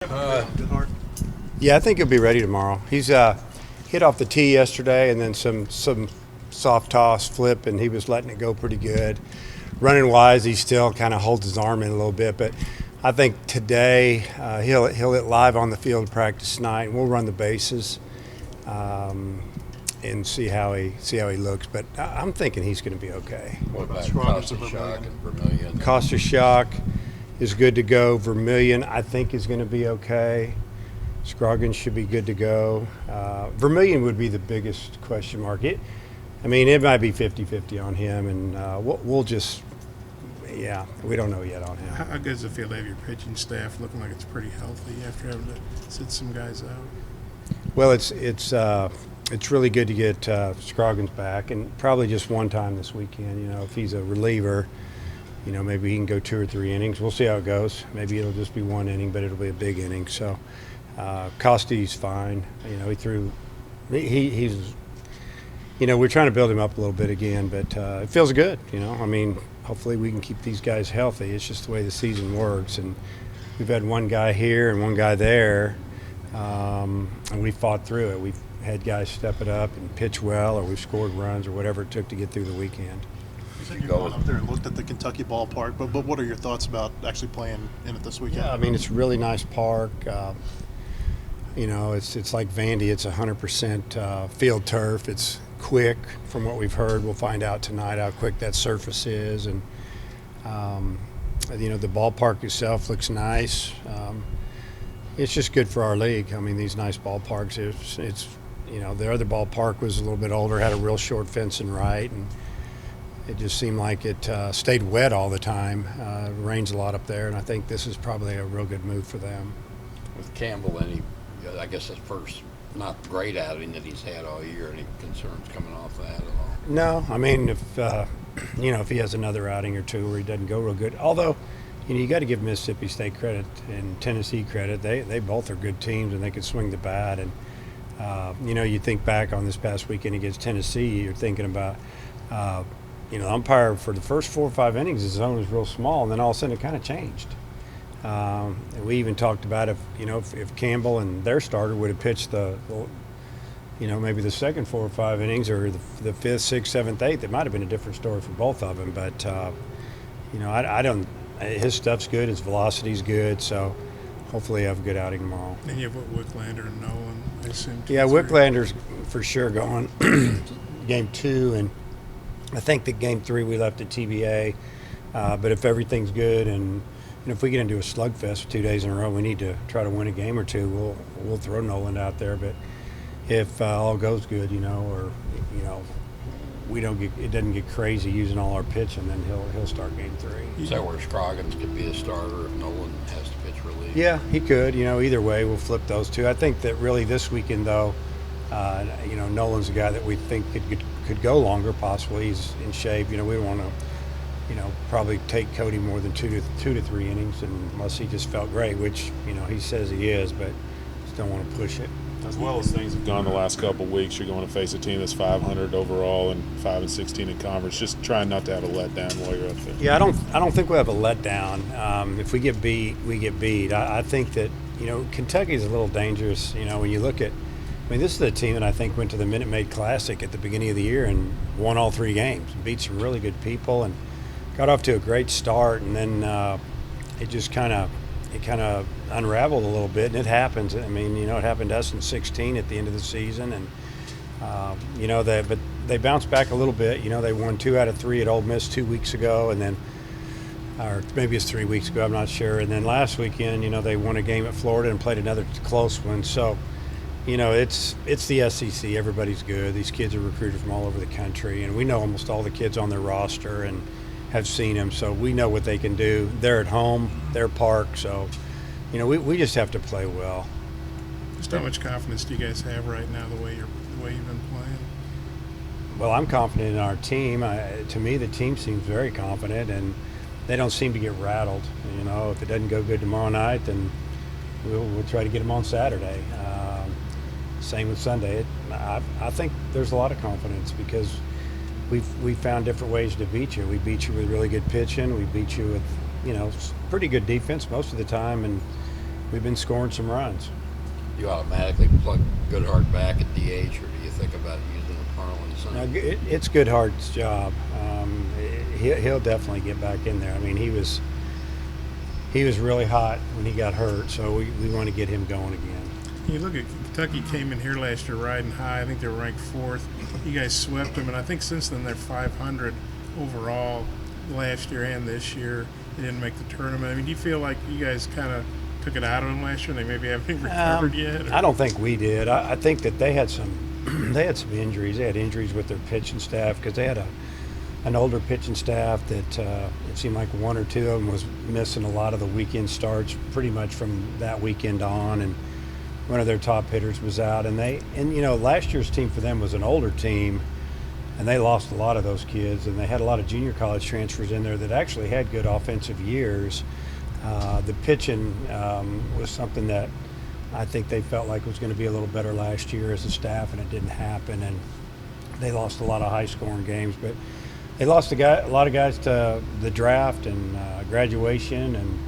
Yeah, I think he'll be ready tomorrow. He's hit off the tee yesterday and then some soft toss flip, and he was letting it go pretty good. Running wise, he still kind of holds his arm in a little bit, but I think today he'll hit live on the field practice tonight, and we'll run the bases and see how he looks. But I'm thinking he's going to be okay. What about Costa Shock and Vermillion? Costa Shock is good to go. Vermillion, I think, is going to be okay. Scroggins should be good to go. Vermillion would be the biggest question mark. It might be 50-50 on him, and we'll just, we don't know yet on him. How good does it feel to have your pitching staff looking like it's pretty healthy after having to sit some guys out? Well, it's really good to get Scroggins back, and probably just one time this weekend. If he's a reliever, maybe he can go 2 or 3 innings. We'll see how it goes. Maybe it'll just be 1 inning, but it'll be a big inning. So Costi's fine. He threw. He's. We're trying to build him up a little bit again, but it feels good. Hopefully we can keep these guys healthy. It's just the way the season works, and we've had one guy here and one guy there, and we fought through it. We've had guys step it up and pitch well, or we've scored runs, or whatever it took to get through the weekend. You said you've gone up there and looked at the Kentucky ballpark, but what are your thoughts about actually playing in it this weekend? Yeah, it's a really nice park. It's like Vandy. It's 100% field turf. It's quick, from what we've heard. We'll find out tonight how quick that surface is, and the ballpark itself looks nice. It's just good for our league. These nice ballparks. It's the other ballpark was a little bit older, had a real short fence and right, and it just seemed like it stayed wet all the time. It rains a lot up there, and I think this is probably a real good move for them. With Campbell, I guess his first not great outing that he's had all year. Any concerns coming off that at all? No, if he has another outing or two where he doesn't go real good. Although, you got to give Mississippi State credit and Tennessee credit. They both are good teams, and they can swing the bat. And you think back on this past weekend against Tennessee, you're thinking about, umpire for the first 4 or 5 innings, his zone was real small, and then all of a sudden it kind of changed. We even talked about if Campbell and their starter would have pitched maybe the second 4 or 5 innings, or the 5th, 6th, 7th, 8th, it might have been a different story for both of them. But I don't. His stuff's good. His velocity's good. So hopefully, have a good outing tomorrow. And you have Wicklander and Nolan, I assume. Yeah, Wicklander's for sure going game 2, and I think that game 3 we left at TBA. But if everything's good and if we get into a slugfest for 2 days in a row, we need to try to win a game or two. We'll throw Nolan out there, but if all goes good, or we don't get it doesn't get crazy using all our pitching, then he'll start game 3. Is that where Scroggins could be a starter if Nolan has to pitch relief? Yeah, he could. Either way, we'll flip those two. I think that really this weekend, though, Nolan's a guy that we think could go longer. Possibly, he's in shape. We don't want to. Probably take Cody more than 2 to 3 innings, unless he just felt great, which he says he is, but just don't want to push it. As well as things have gone the last couple of weeks, you're going to face a team that's 500 overall and 5-16 in conference. Just trying not to have a letdown while you're up there. Yeah, I don't think we'll have a letdown. If we get beat, we get beat. I think that Kentucky's a little dangerous. When you look at, this is the team that I think went to the Minute Maid Classic at the beginning of the year and won all 3 games, beat some really good people, and got off to a great start, and then it just kind of unraveled a little bit, and it happens. It happened to us in 16 at the end of the season, and but they bounced back a little bit. They won 2 out of 3 at Ole Miss 2 weeks ago, and then, or maybe it's 3 weeks ago, I'm not sure. And then last weekend, they won a game at Florida and played another close one. So, it's the SEC. Everybody's good. These kids are recruited from all over the country, and we know almost all the kids on their roster and have seen them, so we know what they can do. They're at home, their park, so we just have to play well. Just how much confidence do you guys have right now, the way you've been playing? Well, I'm confident in our team. To me, the team seems very confident, and they don't seem to get rattled. If it doesn't go good tomorrow night, then we'll try to get them on Saturday. Same with Sunday. I think there's a lot of confidence because we've found different ways to beat you. We beat you with really good pitching. We beat you with pretty good defense most of the time, and we've been scoring some runs. You automatically plug Goodhart back at DH, or do you think about using Harlan Now, some? it's Goodhart's job. He'll definitely get back in there. I mean, he was really hot when he got hurt, so we want to get him going again. You look at Kentucky came in here last year riding high. I think they were ranked 4th. You guys swept them, and I think since then they're 500 overall last year and this year. They didn't make the tournament. I mean, do you feel like you guys kind of took it out of them last year? They maybe haven't recovered yet? Or? I don't think we did. I think that they had some injuries. They had injuries with their pitching staff because they had an older pitching staff that it seemed like one or two of them was missing a lot of the weekend starts pretty much from that weekend on, and one of their top hitters was out. And last year's team for them was an older team, and they lost a lot of those kids, and they had a lot of junior college transfers in there that actually had good offensive years. The pitching was something that I think they felt like was going to be a little better last year as a staff, and it didn't happen, and they lost a lot of high-scoring games. But they lost a lot of guys to the draft and graduation, and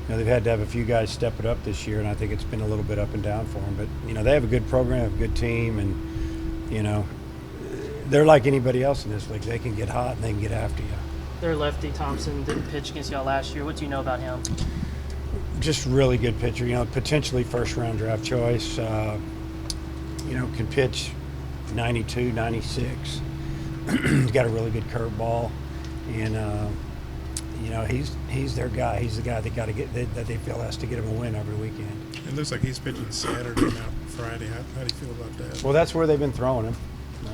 they've had to have a few guys step it up this year, and I think it's been a little bit up and down for them. But they have a good program, a good team, and they're like anybody else in this league. They can get hot and they can get after you. Their lefty Thompson didn't pitch against y'all last year. What do you know about him? Just really good pitcher. Potentially first-round draft choice. Can pitch 92, 96. He's got a really good curveball, and he's their guy. He's the guy that they feel has to get him a win every weekend. It looks like he's pitching Saturday, not Friday. How do you feel about that? Well, that's where they've been throwing him.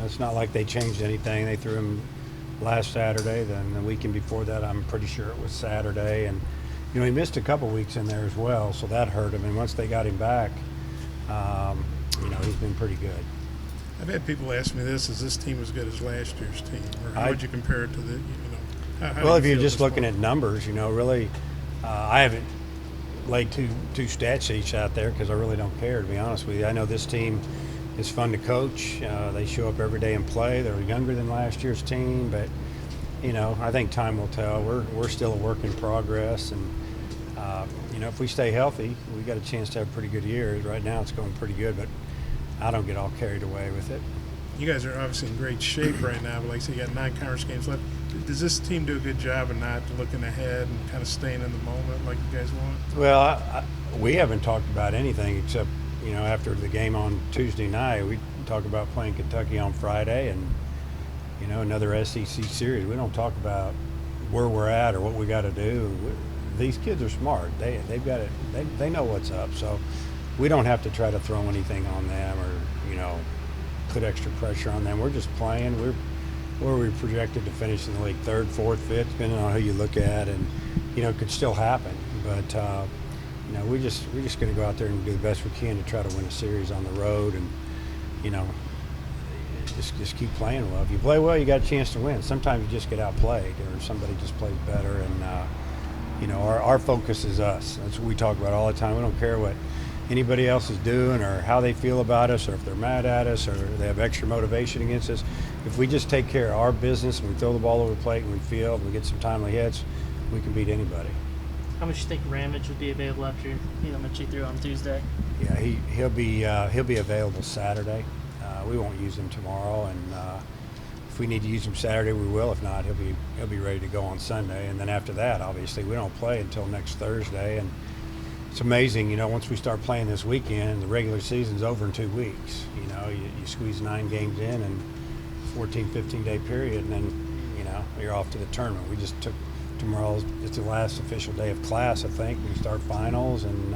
It's not like they changed anything. They threw him last Saturday. Then the weekend before that, I'm pretty sure it was Saturday. And he missed a couple weeks in there as well, so that hurt him. And once they got him back, he's been pretty good. I've had people ask me this: is this team as good as last year's team, or how would you compare it to the? Well, if you're just looking at numbers, really, I haven't laid two stat sheets out there because I really don't care, to be honest with you. I know this team is fun to coach. They show up every day and play. They're younger than last year's team, but I think time will tell. We're still a work in progress, and if we stay healthy, we got a chance to have pretty good years. Right now, it's going pretty good, but I don't get all carried away with it. You guys are obviously in great shape right now, but like I said, you got 9 conference games left. Does this team do a good job of not looking ahead and kind of staying in the moment like you guys want? Well, we haven't talked about anything except, after the game on Tuesday night, we talk about playing Kentucky on Friday and, another SEC series. We don't talk about where we're at or what we got to do. These kids are smart. They've got it. They know what's up. So we don't have to try to throw anything on them or, put extra pressure on them. We're just playing. Where we projected to finish in the league, 3rd, 4th, 5th, depending on who you look at, and it could still happen. But we're just going to go out there and do the best we can to try to win a series on the road, and just keep playing well. If you play well, you got a chance to win. Sometimes you just get outplayed, or somebody just plays better. And our focus is us. That's what we talk about all the time. We don't care what anybody else is doing or how they feel about us or if they're mad at us or they have extra motivation against us. If we just take care of our business and we throw the ball over the plate and we field and we get some timely hits, we can beat anybody. How much do you think Ramage would be available after how much he threw on Tuesday? Yeah, he'll be available Saturday. We won't use him tomorrow, and if we need to use him Saturday, we will. If not, he'll be ready to go on Sunday. And then after that, obviously, we don't play until next Thursday. And it's amazing, once we start playing this weekend, the regular season's over in 2 weeks. You squeeze 9 games in and 14, 15-day period, and then, you're off to the tournament. We just took tomorrow's it's the last official day of class, I think. We start finals, and,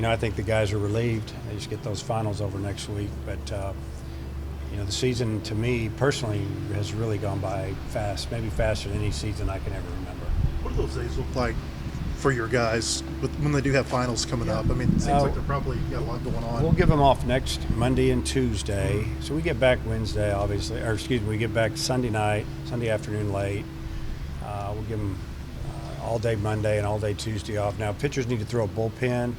I think the guys are relieved. They just get those finals over next week. But, the season, to me, personally, has really gone by fast, maybe faster than any season I can ever remember. What do those days look like for your guys when they do have finals coming up? I mean, it seems like they're probably got a lot going on. We'll give them off next Monday and Tuesday. So we get back Wednesday, obviously, we get back Sunday night, Sunday afternoon late. We'll give them all day Monday and all day Tuesday off. Now, pitchers need to throw a bullpen.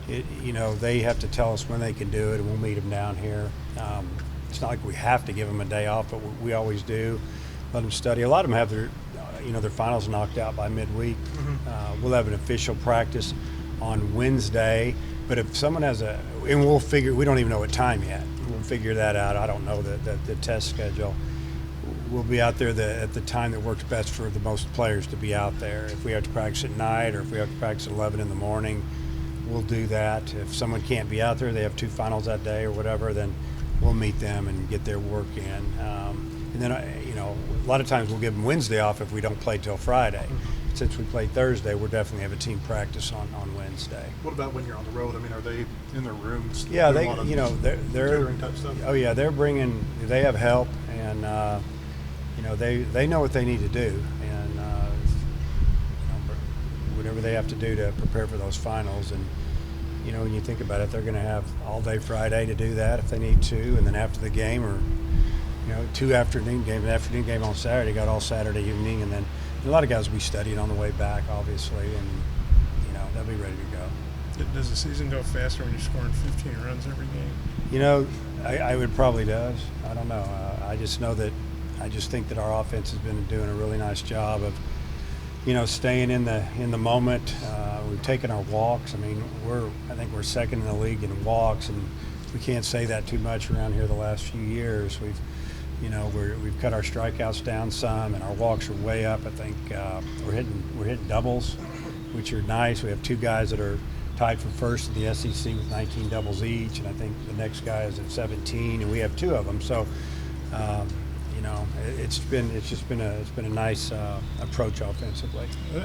They have to tell us when they can do it, and we'll meet them down here. It's not like we have to give them a day off, but we always do. Let them study. A lot of them have their finals knocked out by midweek. We'll have an official practice on Wednesday. But if someone has and we'll figure, we don't even know what time yet. We'll figure that out. I don't know the test schedule. We'll be out there at the time that works best for the most players to be out there. If we have to practice at night or if we have to practice at 11 in the morning, we'll do that. If someone can't be out there, they have 2 finals that day or whatever, then we'll meet them and get their work in. And then, a lot of times we'll give them Wednesday off if we don't play till Friday. Since we play Thursday, we'll definitely have a team practice on Wednesday. What about when you're on the road? I mean, are they in their rooms? Yeah, doing they, a lot of they're tutoring type stuff? oh yeah, they have help, and they know what they need to do, and whatever they have to do to prepare for those finals. And when you think about it, they're going to have all day Friday to do that if they need to, and then after the game, or 2 afternoon games, an afternoon game on Saturday, got all Saturday evening, and then a lot of guys will be studying on the way back, obviously, and they'll be ready to go. Does the season go faster when you're scoring 15 runs every game? I would probably does. I don't know. I just know that I just think that our offense has been doing a really nice job of staying in the moment. We've taken our walks. I mean, I think we're second in the league in walks, and we can't say that too much around here the last few years. We've cut our strikeouts down some, and our walks are way up. I think we're hitting doubles, which are nice. We have 2 guys that are tied for first in the SEC with 19 doubles each, and I think the next guy is at 17, and we have 2 of them. So, it's been a nice approach offensively.